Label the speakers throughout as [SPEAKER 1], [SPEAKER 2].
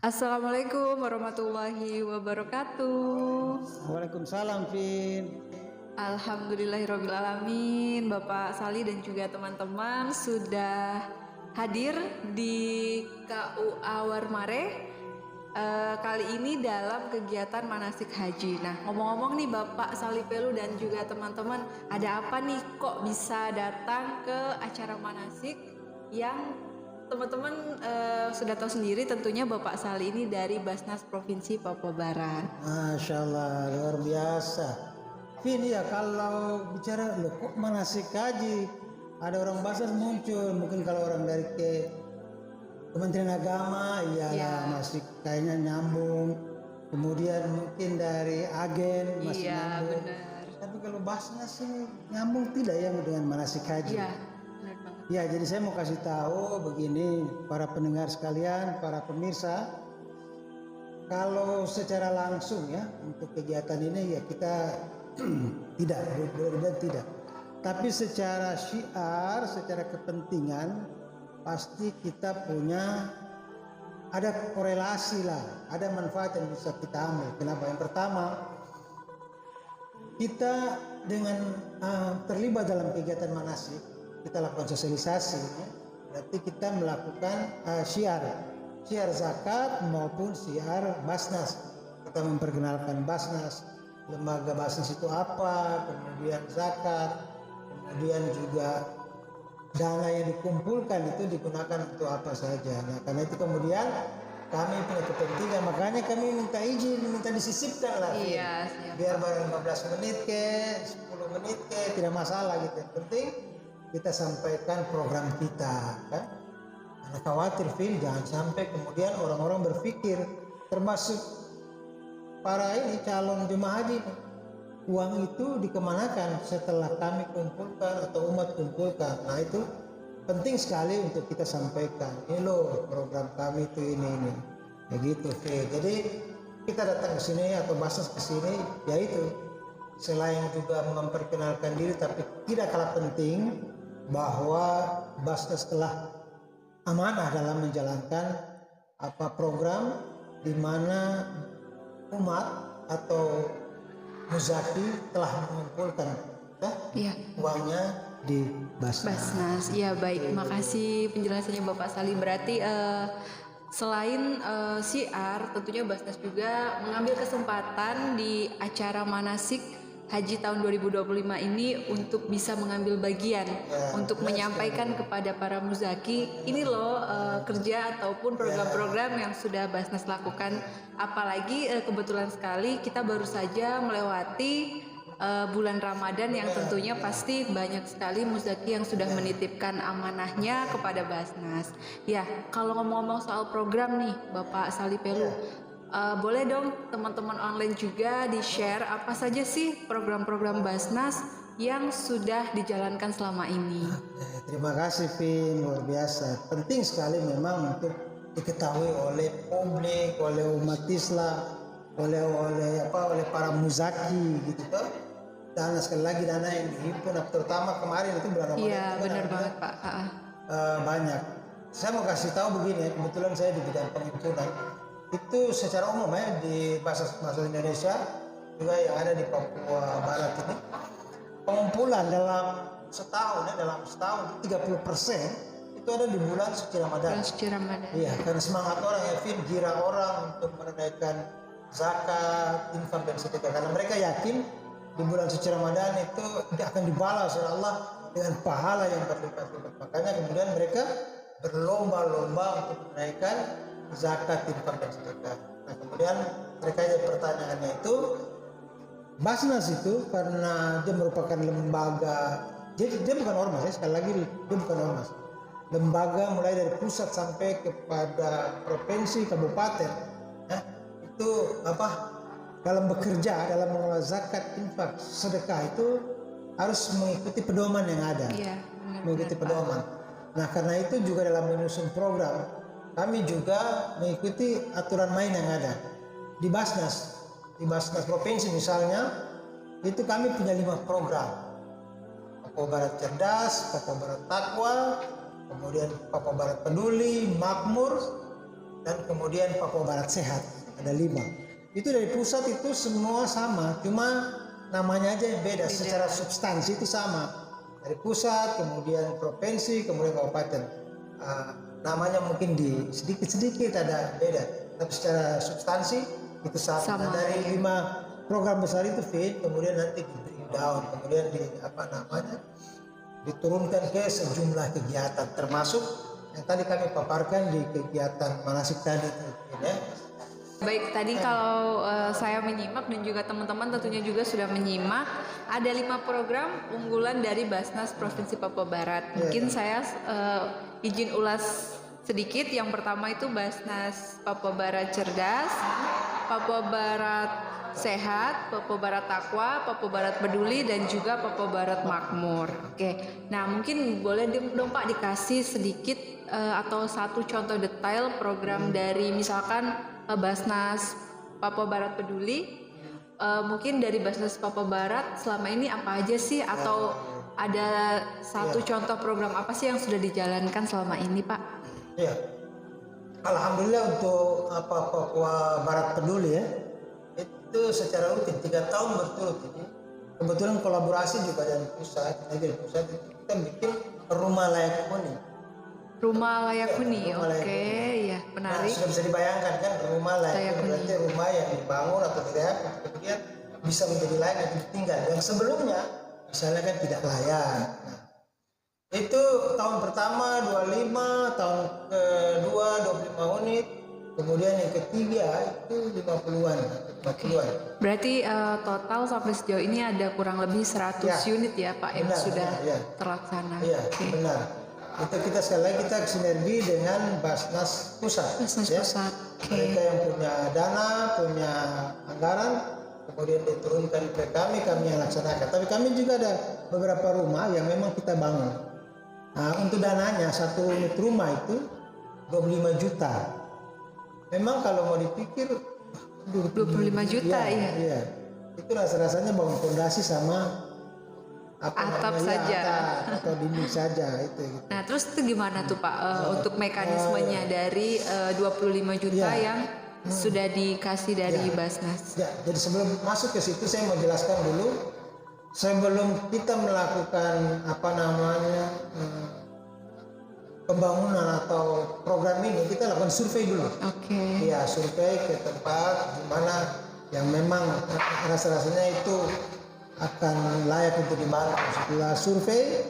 [SPEAKER 1] Assalamualaikum warahmatullahi wabarakatuh.
[SPEAKER 2] Waalaikumsalam, Vin.
[SPEAKER 1] Alhamdulillahirrahmanirrahim. Bapak Sali dan juga teman-teman sudah hadir di KUA Warmare kali ini dalam kegiatan manasik haji. Nah, ngomong-ngomong nih Bapak Sali Pelu dan juga teman-teman, ada apa nih kok bisa datang ke acara manasik yang teman-teman sudah tahu sendiri tentunya Bapak Sali ini dari Basnas Provinsi Papua Barat.
[SPEAKER 2] Masya Allah, luar biasa. Vin, ya kalau bicara loh kok manasik haji, ada orang Basnas muncul, mungkin kalau orang dari Kementerian Agama, ya masih kayaknya nyambung. Kemudian mungkin dari agen masih nyambung.
[SPEAKER 1] Benar.
[SPEAKER 2] Tapi kalau Basnas ini nyambung tidak ya dengan manasik haji?
[SPEAKER 1] Iya, benar banget.
[SPEAKER 2] Ya, jadi saya mau kasih tahu begini, para pendengar sekalian, para pemirsa, kalau secara langsung ya untuk kegiatan ini ya kita tidak. Tapi secara syiar, secara kepentingan pasti kita punya ada korelasi lah, ada manfaat yang bisa kita ambil. Kenapa? Yang pertama, kita dengan terlibat dalam kegiatan manasik, kita lakukan sosialisasi, ya. Berarti kita melakukan syiar zakat maupun syiar Basnas. Kita memperkenalkan Basnas, lembaga Basnas itu apa, kemudian zakat, kemudian juga dana yang dikumpulkan itu digunakan untuk apa saja. Nah, karena itu kemudian kami punya kepentingan, makanya kami minta izin, minta disisipkan lah.
[SPEAKER 1] Iya, siap.
[SPEAKER 2] Biar barang 15 menit ke 10 menit ke tidak masalah gitu. Yang penting kita sampaikan program kita kan. Karena khawatir Vin, jangan sampai kemudian orang-orang berpikir, termasuk para ini calon jemaah haji, uang itu dikemanakan setelah kami kumpulkan atau umat kumpulkan. Nah, itu penting sekali untuk kita sampaikan. Ini loh program kami itu ini. Ya gitu, Vin. Jadi kita datang ke sini atau Basnas ke sini, yaitu selain juga memperkenalkan diri, tapi tidak kalah penting bahwa Basnas telah amanah dalam menjalankan program di mana umat atau muzaki telah mengumpulkan uangnya di Basnas.
[SPEAKER 1] Ya baik, makasih penjelasannya Bapak Sali. Berarti selain syiar, tentunya Basnas juga mengambil kesempatan di acara manasik Haji tahun 2025 ini untuk bisa mengambil bagian untuk menyampaikan kepada para muzaki ini loh kerja ataupun program-program yang sudah Basnas lakukan. Apalagi kebetulan sekali kita baru saja melewati bulan Ramadan yang tentunya pasti banyak sekali muzaki yang sudah menitipkan amanahnya kepada Basnas. Ya, kalau ngomong-ngomong soal program nih Bapak Sali Pelu, boleh dong teman-teman online juga di-share apa saja sih program-program Basnas yang sudah dijalankan selama ini.
[SPEAKER 2] Terima kasih Vin, luar biasa. Penting sekali memang untuk diketahui oleh publik, oleh umat Islam, oleh para muzaki gitu kan. Dana sekali lagi dana yang dihimpun, terutama kemarin itu bulan Ramadan.
[SPEAKER 1] Iya, benar banget Pak.
[SPEAKER 2] Banyak. Saya mau kasih tahu begini, kebetulan saya di bidang penghimpunan. Itu secara umum ya di Basnas Indonesia juga yang ada di Papua Barat ini, pengumpulan dalam setahun 30% itu ada di bulan suci Ramadan. Iya, karena semangat orang ya Vin, gira orang untuk menunaikan zakat, infak dan sedekah, karena mereka yakin di bulan suci Ramadan itu akan dibalas oleh Allah dengan pahala yang berlipat-lipat. Makanya kemudian mereka berlomba-lomba untuk menunaikan zakat, infak dan sedekah. Nah, kemudian mereka pertanyaannya itu, Basnas itu karena dia merupakan lembaga, jadi dia bukan ormas ya, sekali lagi dia bukan ormas, lembaga mulai dari pusat sampai kepada provinsi, kabupaten, itu dalam bekerja, dalam mengelola zakat, infak, sedekah itu harus mengikuti pedoman yang ada.
[SPEAKER 1] Iya,
[SPEAKER 2] mengikuti pedoman. Nah, karena itu juga dalam menyusun program, kami juga mengikuti aturan main yang ada di Basnas. Di Basnas Provinsi misalnya, itu kami punya 5 program. Papua Barat Cerdas, Papua Barat Takwa, kemudian Papua Barat Peduli, Makmur, dan kemudian Papua Barat Sehat, ada 5. Itu dari pusat itu semua sama, cuma namanya aja yang beda. Secara substansi itu sama. Dari pusat, kemudian provinsi, kemudian kabupaten. Namanya mungkin di sedikit-sedikit ada beda, tapi secara substansi itu sama. Nah, dari 5 program besar itu fit, kemudian nanti di breakdown, kemudian diturunkan ke sejumlah kegiatan, termasuk yang tadi kami paparkan di kegiatan manasik tadi itu, ya.
[SPEAKER 1] Baik, tadi kalau saya menyimak dan juga teman-teman tentunya juga sudah menyimak, ada 5 program unggulan dari Basnas Provinsi Papua Barat. Mungkin saya izin ulas sedikit. Yang pertama itu Basnas Papua Barat Cerdas, Papua Barat Sehat, Papua Barat Takwa, Papua Barat Peduli, dan juga Papua Barat Makmur. Oke, nah mungkin boleh dong Pak dikasih sedikit atau satu contoh detail program dari misalkan Basnas Papua Barat Peduli. Mungkin dari Basnas Papua Barat selama ini apa aja sih, atau ada satu contoh program apa sih yang sudah dijalankan selama ini Pak?
[SPEAKER 2] Ya, alhamdulillah untuk Papua Barat Peduli ya, itu secara rutin 3 tahun berturut-turut. Kebetulan kolaborasi juga dari pusat, kita bikin rumah layak huni.
[SPEAKER 1] Rumah layak huni, oke, ya menarik.
[SPEAKER 2] Nah, sudah bisa dibayangkan kan, rumah layak huni berarti rumah yang dibangun atau direhab kemudian bisa menjadi layak untuk tinggal. Yang sebelumnya misalnya kan tidak layak. Nah, itu tahun pertama 25, tahun kedua 25 unit, kemudian yang ketiga itu 50-an.
[SPEAKER 1] Berarti total sampai sejauh ini ada kurang lebih 100 unit ya Pak yang sudah terlaksana.
[SPEAKER 2] Iya, benar. Itu kita sekali lagi kita sinergi dengan Basnas Pusat.
[SPEAKER 1] Pusat.
[SPEAKER 2] Mereka yang punya dana, punya anggaran, kemudian diturunkan ke kami yang laksanakan. Tapi kami juga ada beberapa rumah yang memang kita bangun. Nah, untuk dananya 1 unit rumah itu 25 juta. Memang kalau mau dipikir
[SPEAKER 1] 25 juta ya.
[SPEAKER 2] Iya. Itu rasanya bangun fondasi sama
[SPEAKER 1] atap saja
[SPEAKER 2] atau dinding saja itu. Gitu.
[SPEAKER 1] Nah, terus itu gimana tuh Pak untuk mekanismenya dari 25 juta yang sudah dikasih dari Basnas?
[SPEAKER 2] Ya, jadi sebelum masuk ke situ saya mau jelaskan dulu, sebelum kita melakukan pembangunan atau program ini, kita lakukan survei dulu. Iya, survei ke tempat di mana yang memang rasa-rasanya itu akan layak untuk dibangun. Setelah survei,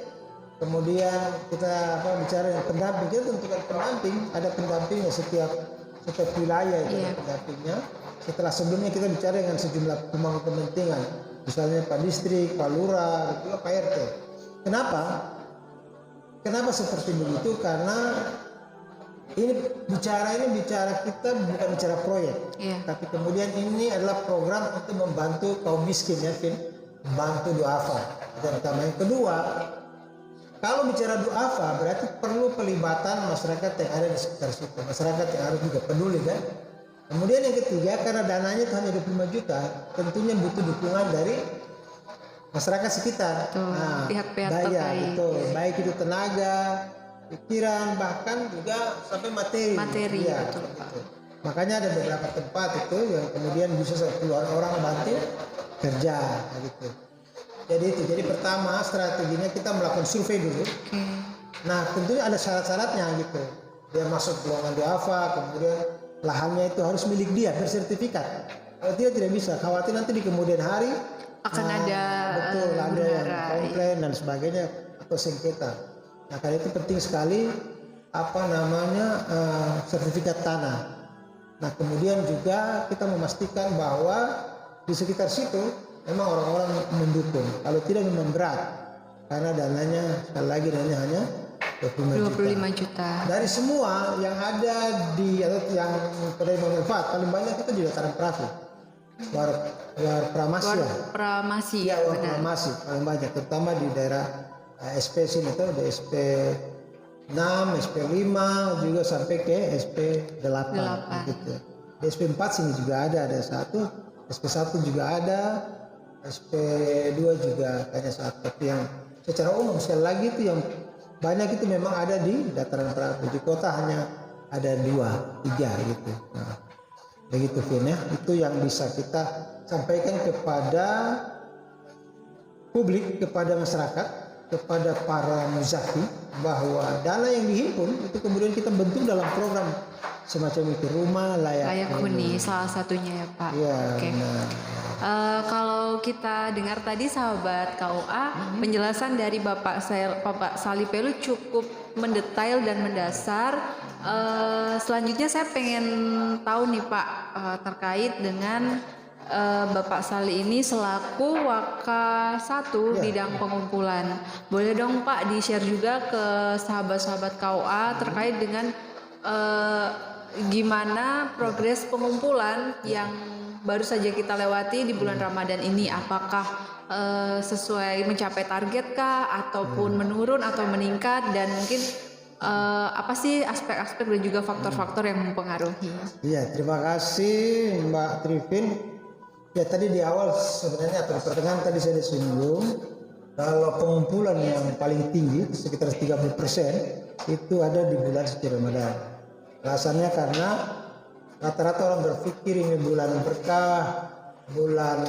[SPEAKER 2] kemudian kita bicara dengan pendamping. Kita tentukan pendamping, ada pendampingnya setiap wilayah itu pendampingnya. Setelah sebelumnya kita bicara dengan sejumlah pemangku kepentingan, misalnya Pak Distrik, Pak Lurah, juga Pak RT. Kenapa seperti begitu? Karena ini bicara kita bukan bicara proyek, tapi kemudian ini adalah program untuk membantu kaum miskin ya, membantu duafa. Dan yang kedua, kalau bicara duafa berarti perlu pelibatan masyarakat yang ada di sekitar situ, masyarakat yang harus juga peduli kan. Kemudian yang ketiga, karena dananya itu hanya 25 juta, tentunya butuh dukungan dari masyarakat sekitar.
[SPEAKER 1] Pihak-pihak
[SPEAKER 2] terkait. Baik itu tenaga, pikiran, bahkan juga sampai materi. Ya, betul. Makanya ada beberapa tempat itu yang kemudian bisa puluhan orang bantu kerja gitu. Jadi pertama strateginya kita melakukan survei dulu. Nah, tentunya ada syarat-syaratnya gitu. Dia masuk golongan duafa, kemudian lahannya itu harus milik dia, bersertifikat. Kalau tidak bisa, khawatir nanti di kemudian hari
[SPEAKER 1] akan ada
[SPEAKER 2] yang komplain dan sebagainya atau sengketa. Nah, kali itu penting sekali sertifikat tanah. Nah, kemudian juga kita memastikan bahwa di sekitar situ memang orang-orang mendukung. Kalau tidak memang berat, karena dananya sekali lagi hanya 25 juta. Dari semua yang ada atau yang penerima manfaat paling banyak itu di dataran Prafi. War Pramasi paling banyak, terutama di daerah SP sini tuh, di SP 6, SP 5 juga sampai ke SP 8 gitu. Di SP 4 sini juga ada satu, SP 1 juga ada, SP 2 juga hanya satu. Tapi yang secara umum sekali lagi itu yang banyak itu memang ada di dataran Prabu. Di kota hanya ada 2, 3 gitu. Nah, begitu Vin ya. Itu yang bisa kita sampaikan kepada publik, kepada masyarakat, kepada para muzaki, bahwa dana yang dihimpun itu kemudian kita bentuk dalam program semacam itu, rumah layak
[SPEAKER 1] huni salah satunya ya Pak.
[SPEAKER 2] Ya,
[SPEAKER 1] Oke.
[SPEAKER 2] benar.
[SPEAKER 1] Kalau kita dengar tadi sahabat KUA, penjelasan dari Bapak Salih Pelu cukup mendetail dan mendasar. Selanjutnya saya pengen tahu nih Pak, terkait dengan Bapak Salih ini selaku Waka 1 bidang pengumpulan. Boleh dong Pak di-share juga ke sahabat-sahabat KUA terkait dengan gimana progres pengumpulan yang baru saja kita lewati di bulan Ramadan ini, apakah sesuai mencapai target kah ataupun menurun atau meningkat, dan mungkin apa sih aspek-aspek dan juga faktor-faktor yang mempengaruhi?
[SPEAKER 2] Iya, terima kasih Mbak Trivin. Ya, tadi di awal sebenarnya atau di pertengahan tadi saya disinggung kalau pengumpulan yang paling tinggi sekitar 30% itu ada di bulan suci Ramadan. Alasannya karena rata-rata orang berpikir ini bulan berkah, bulan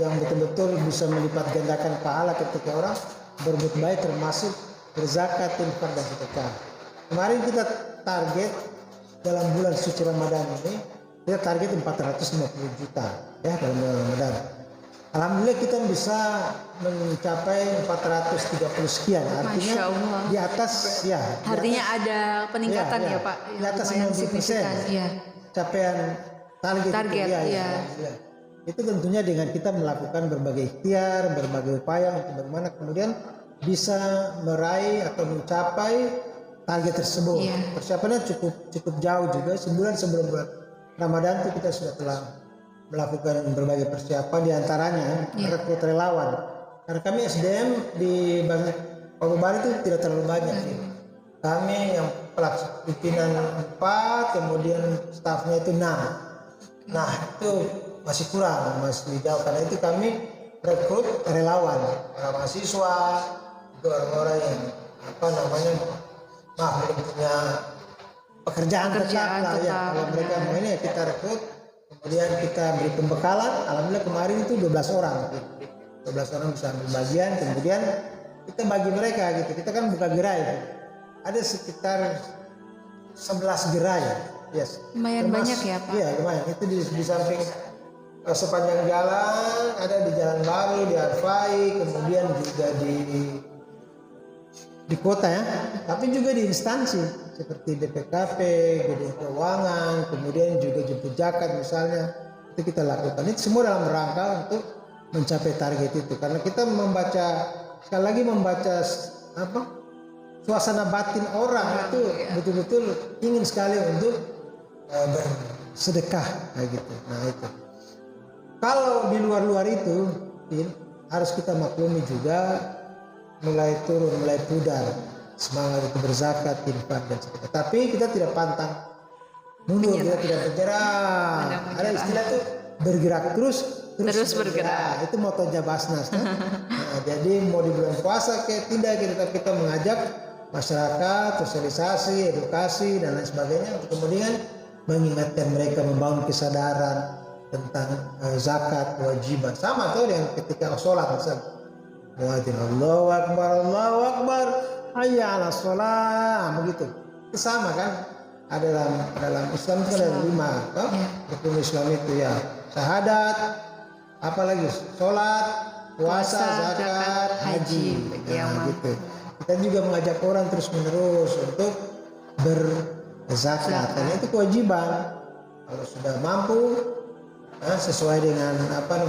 [SPEAKER 2] yang betul-betul bisa melipat gandakan pahala ketika orang berbuat baik, termasuk berzakat, infak dan sedekah. Kemarin kita target dalam bulan suci Ramadan ini, kita target 450 juta ya dalam bulan Ramadan. Alhamdulillah kita bisa mencapai 430 sekian, artinya di atas ya.
[SPEAKER 1] Artinya ada peningkatan ya Pak.
[SPEAKER 2] Di atas 90%.
[SPEAKER 1] Ya.
[SPEAKER 2] Capaian target itu, ya. Itu tentunya dengan kita melakukan berbagai ikhtiar, berbagai upaya untuk bagaimana kemudian bisa meraih atau mencapai target tersebut. Persiapannya cukup jauh juga. Sebulan sebelum bulan Ramadan itu kita sudah telah melakukan berbagai persiapan, diantaranya rekrut relawan. Karena kami SDM di Papua Barat itu tidak terlalu banyak. Kami yang pimpinan 4, kemudian stafnya itu 6. Nah itu masih kurang, masih jauh. Karena itu kami rekrut relawan, para mahasiswa, itu orang-orang yang belum punya pekerjaan tetap lah ya. Kalau mereka mau ini ya kita rekrut, kemudian kita beri pembekalan. Alhamdulillah kemarin itu 12 orang. 12 orang bisa ambil bagian, kemudian kita bagi mereka gitu. Kita kan buka gerai. Ada sekitar 11 gerai. Yes.
[SPEAKER 1] Lumayan banyak ya Pak?
[SPEAKER 2] Iya lumayan. Itu di samping sepanjang jalan, ada di Jalan Baru, di Arfai, kemudian juga di kota ya. Tapi juga di instansi seperti BPKP, gedung keuangan, kemudian juga jemput zakat misalnya. Itu kita lakukan. Itu semua dalam rangka untuk mencapai target itu. Karena kita sekali lagi membaca suasana batin orang itu betul-betul ingin sekali untuk bersedekah kayak gitu. Nah itu. Kalau di luar-luar itu harus kita maklumi juga mulai turun, mulai pudar semangat itu berzakat, infak dan sebagainya. Tapi kita tidak pantang mundur, kita tidak bergerak. Ada istilah itu bergerak terus bergerak. Itu motonya Basnas kan? Nah, jadi mau di bulan puasa kayak tidak kita mengajak masyarakat, sosialisasi, edukasi dan lain sebagainya untuk kemudian mengingatkan mereka, membangun kesadaran tentang zakat, kewajiban. Sama tuh dengan ketika sholat misalnya. Muadzin Allahu Akbar, hayya 'alas shalah, begitu. Itu sama kan? Ada dalam Islam itu ada 5 rukun Islam itu ya. Syahadat, apalagi sholat, puasa, zakat, haji. Nah, gitu. Kita juga mengajak orang terus-menerus untuk berzakat. Karena itu kewajiban. Kalau sudah mampu sesuai dengan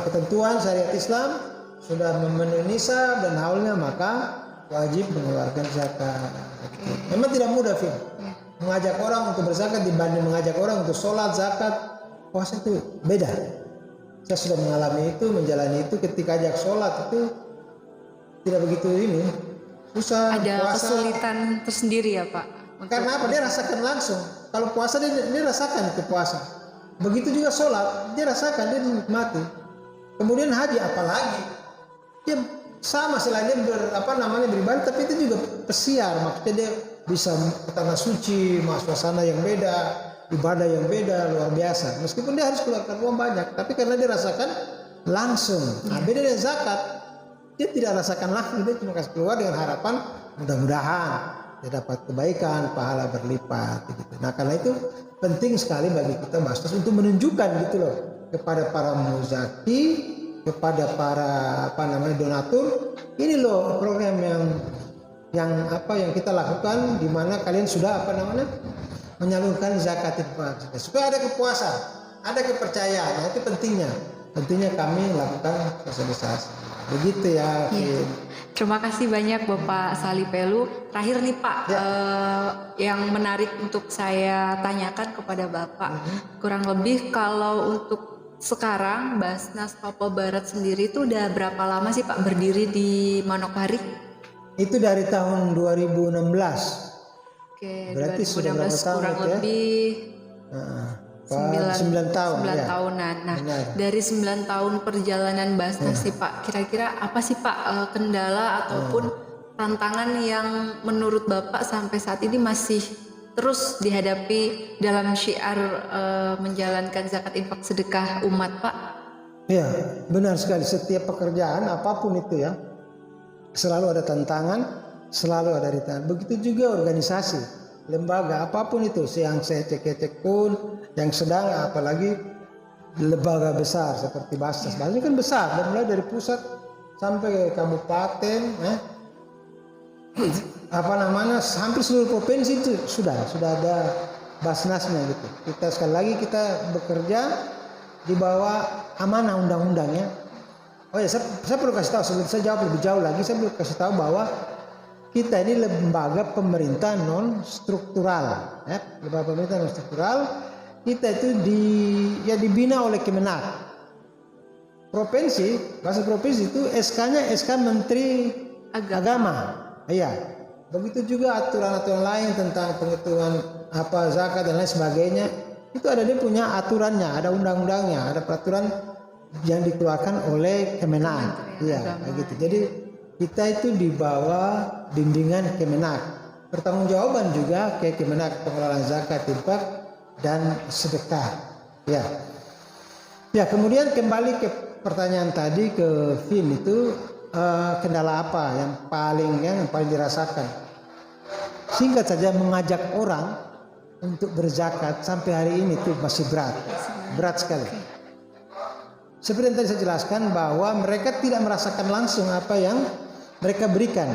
[SPEAKER 2] ketentuan syariat Islam, sudah memenuhi nisab dan haulnya, maka wajib mengeluarkan zakat. Memang tidak mudah, Vin. Mengajak orang untuk berzakat dibanding mengajak orang untuk sholat, zakat, puasa itu beda. Saya sudah mengalami itu, menjalani itu. Ketika ajak sholat itu tidak begitu susah.
[SPEAKER 1] Ada
[SPEAKER 2] puasa,
[SPEAKER 1] kesulitan tersendiri ya Pak?
[SPEAKER 2] Karena apa? Dia rasakan langsung. Kalau puasa dia rasakan itu puasa. Begitu juga sholat, dia rasakan, dia nikmati. Kemudian haji apalagi. Dia sama selain dia beribadah, tapi itu juga pesiar, maksudnya dia bisa ke tanah suci, suasana yang beda, ibadah yang beda, luar biasa. Meskipun dia harus keluarkan uang banyak, tapi karena dia rasakan langsung. Nah, beda dengan zakat, dia tidak rasakan langsung, dia cuma kasih keluar dengan harapan mudah-mudahan dia dapat kebaikan, pahala berlipat gitu. Nah, karena itu penting sekali bagi kita Basnas untuk menunjukkan gitu loh kepada para muzaki, kepada para donatur, ini loh program yang kita lakukan, di mana kalian sudah menyalurkan zakat infak, supaya ada kepuasan, ada kepercayaan. Nah, itu pentingnya kami lakukan sosialisasi. Begitu ya.
[SPEAKER 1] Iya. Terima kasih banyak Bapak Sali Pelu. Terakhir nih Pak, yang menarik untuk saya tanyakan kepada Bapak, kurang lebih kalau untuk sekarang Basnas Papua Barat sendiri itu udah berapa lama sih Pak berdiri di Manokwari?
[SPEAKER 2] Itu dari tahun 2016.
[SPEAKER 1] Oke,
[SPEAKER 2] berarti
[SPEAKER 1] 2016
[SPEAKER 2] sudah berapa tahun
[SPEAKER 1] kurang
[SPEAKER 2] ya?
[SPEAKER 1] lebih
[SPEAKER 2] 9 tahun.
[SPEAKER 1] 9
[SPEAKER 2] ya.
[SPEAKER 1] tahunan. Nah,
[SPEAKER 2] Benar.
[SPEAKER 1] dari 9 tahun perjalanan Basnas sih Pak, kira-kira apa sih Pak kendala ataupun tantangan yang menurut Bapak sampai saat ini masih terus dihadapi dalam syiar menjalankan zakat infak sedekah umat Pak?
[SPEAKER 2] Ya, benar sekali. Setiap pekerjaan apapun itu ya, selalu ada tantangan, selalu ada rintangan. Begitu juga organisasi, lembaga apapun itu, yang secek-cek pun, yang sedang, apalagi lembaga besar seperti Basnas. Basnas kan besar, dan mulai dari pusat sampai ke kabupaten, hampir seluruh provinsi itu sudah ada Basnasnya gitu. Kita sekali lagi kita bekerja di bawah amanah undang-undangnya. Oh ya, saya perlu kasih tahu, sebelum saya jawab lebih jauh lagi, saya perlu kasih tahu bahwa kita ini lembaga pemerintah non struktural, ya. Lembaga pemerintah non struktural. Kita itu dibina oleh Kemenak. Bahasa provinsi itu SK-nya SK Menteri Agama. Iya. Begitu juga aturan-aturan lain tentang penghitungan zakat dan lain sebagainya. Itu ada, dia punya aturannya, ada undang-undangnya, ada peraturan yang dikeluarkan oleh Kemenak. Iya, begitu. Jadi kita itu di bawah bimbingan Kemenak. Pertanggungjawaban juga ke Kemenak, pengelolaan zakat, infak dan sedekah. Ya. Ya, kemudian kembali ke pertanyaan tadi ke Vin itu, kendala apa yang paling dirasakan? Singkat saja, mengajak orang untuk berzakat sampai hari ini itu masih berat sekali. Seperti yang tadi saya jelaskan bahwa mereka tidak merasakan langsung apa yang mereka berikan.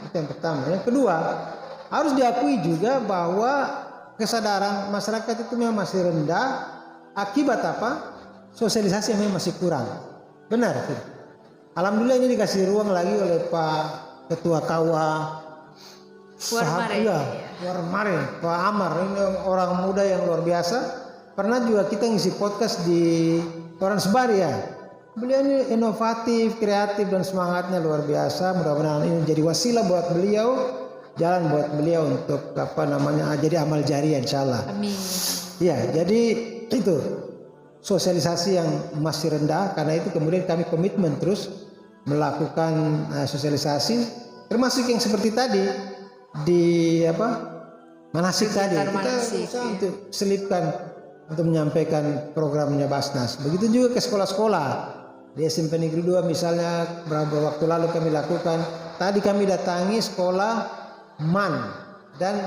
[SPEAKER 2] Itu yang pertama. Yang kedua, harus diakui juga bahwa kesadaran masyarakat itu memang masih rendah. Akibat apa? Sosialisasi memang masih kurang. Benar. Alhamdulillah ini dikasih ruang lagi oleh Pak Ketua KUA Warmare, Pak Amar. Ini orang muda yang luar biasa. Pernah juga kita ngisi podcast di Koran Sebari ya. Beliau ini inovatif, kreatif, dan semangatnya luar biasa. Mudah-mudahan ini jadi wasilah buat beliau, jalan buat beliau untuk jadi amal jariah insyaallah.
[SPEAKER 1] Amin.
[SPEAKER 2] Ya, jadi itu sosialisasi yang masih rendah. Karena itu kemudian kami komitmen terus melakukan sosialisasi, termasuk yang seperti tadi di manasik tadi. Kita berusaha untuk selipkan, untuk menyampaikan programnya Basnas. Begitu juga ke sekolah-sekolah. Di SMP Negeri 2 misalnya, beberapa waktu lalu kami lakukan. Tadi kami datangi sekolah MAN dan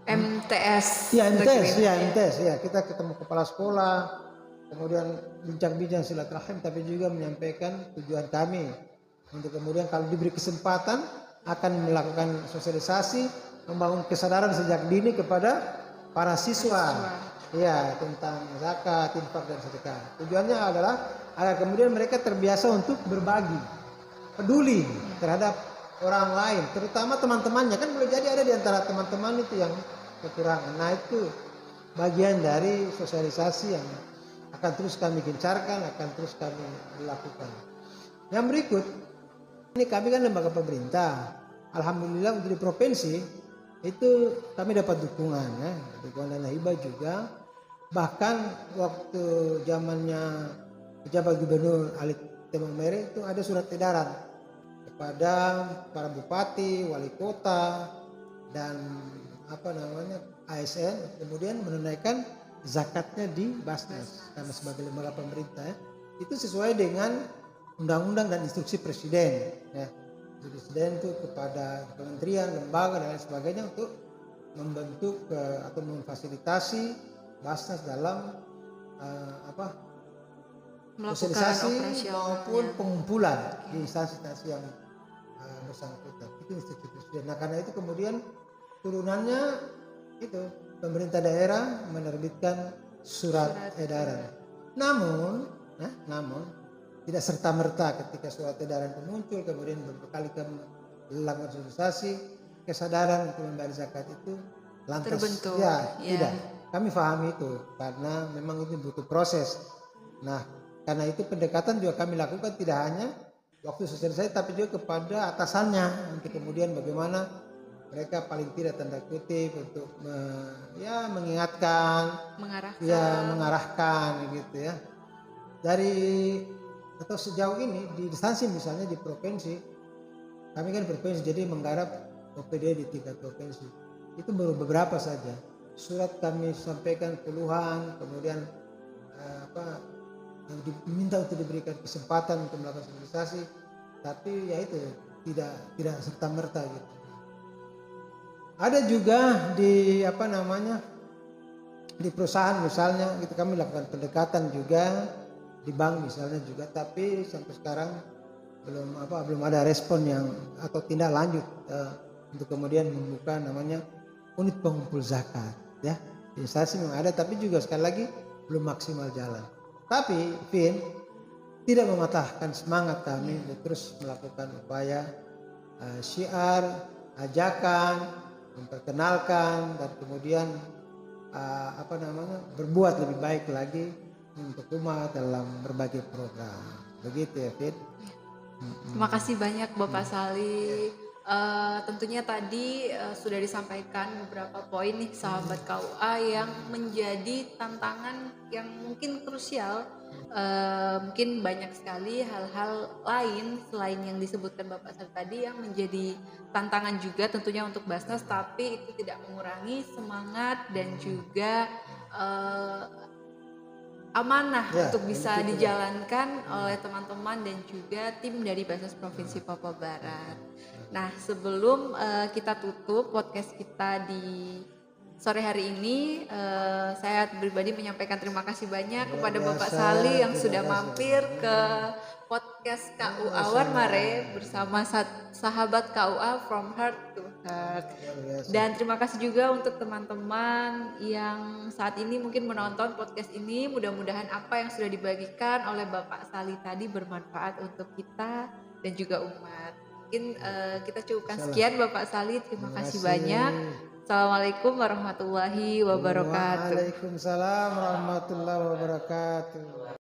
[SPEAKER 1] MTS.
[SPEAKER 2] Ya, MTS. Ya, kita ketemu kepala sekolah, kemudian bincang-bincang silaturahim, tapi juga menyampaikan tujuan kami untuk kemudian kalau diberi kesempatan akan melakukan sosialisasi, membangun kesadaran sejak dini kepada para siswa. Ya, tentang zakat, infak dan sedekah. Tujuannya adalah agar kemudian mereka terbiasa untuk berbagi, peduli terhadap orang lain, terutama teman-temannya. Kan boleh jadi ada di antara teman-teman itu yang kekurangan. Nah, itu bagian dari sosialisasi yang akan terus kami gencarkan, akan terus kami lakukan. Yang berikut, ini kami kan lembaga pemerintah. Alhamdulillah untuk di provinsi itu kami dapat dukungan, dukungan dana hibah juga. Bahkan waktu zamannya pejabat gubernur Ali Temang Mere itu ada surat edaran kepada para bupati, wali kota, dan ASN, kemudian menunaikan zakatnya di Basnas karena sebagai lembaga pemerintah ya. Itu sesuai dengan undang-undang dan instruksi presiden ya. Presiden itu kepada kementerian, lembaga dan lain sebagainya untuk membentuk atau memfasilitasi Basnas dalam
[SPEAKER 1] Melakukan
[SPEAKER 2] sosialisasi
[SPEAKER 1] operasionalnya.
[SPEAKER 2] maupun pengumpulan di instansi-instansi yang bersangkutan. Itu instruksi presiden. Nah karena itu kemudian turunannya itu pemerintah daerah menerbitkan surat edaran. Namun tidak serta merta ketika surat edaran itu muncul kemudian berkali kali melakukan sosialisasi kesadaran untuk membayar zakat itu lantas
[SPEAKER 1] terbentuk.
[SPEAKER 2] Tidak. Kami pahami itu karena memang itu butuh proses. Nah karena itu pendekatan juga kami lakukan tidak hanya waktu sosialisasi tapi juga kepada atasannya untuk kemudian bagaimana mereka paling tidak tanda kutip untuk mengingatkan, mengarahkan gitu ya. Atau sejauh ini di instansi misalnya di provinsi, kami kan provinsi jadi menggarap OPD di tingkat provinsi. Itu baru beberapa saja. Surat kami sampaikan puluhan, kemudian yang diminta untuk diberikan kesempatan untuk melakukan sosialisasi, tapi ya itu tidak serta merta gitu. Ada juga di di perusahaan misalnya gitu kami lakukan pendekatan juga di bank misalnya juga, tapi sampai sekarang belum ada respon yang atau tindak lanjut untuk kemudian membuka unit pengumpul zakat ya. Di instansi memang ada tapi juga sekali lagi belum maksimal jalan. Tapi Vin tidak mematahkan semangat kami untuk terus melakukan upaya syiar, ajakan, memperkenalkan dan kemudian berbuat lebih baik lagi untuk umat dalam berbagai program. Begitu ya Fit.
[SPEAKER 1] Terima kasih banyak Bapak Sali. Tentunya tadi sudah disampaikan beberapa poin nih sahabat KUA yang menjadi tantangan yang mungkin krusial. Mungkin banyak sekali hal-hal lain selain yang disebutkan Bapak Sali tadi yang menjadi tantangan juga tentunya untuk Basnas, tapi itu tidak mengurangi semangat dan juga amanah untuk bisa dijalankan oleh teman-teman dan juga tim dari Basnas Provinsi Papua Barat. Nah sebelum kita tutup podcast kita di sore hari ini, saya pribadi menyampaikan terima kasih banyak kepada Bapak Sali yang sudah mampir ke podcast KUA Warmare bersama sahabat KUA from heart to heart. Dan terima kasih juga untuk teman-teman yang saat ini mungkin menonton podcast ini. Mudah-mudahan apa yang sudah dibagikan oleh Bapak Sali tadi bermanfaat untuk kita dan juga umat. Mungkin kita cukupkan sekian Bapak Sali. Terima kasih banyak. Assalamualaikum warahmatullahi wabarakatuh.
[SPEAKER 2] Waalaikumsalam warahmatullahi wabarakatuh.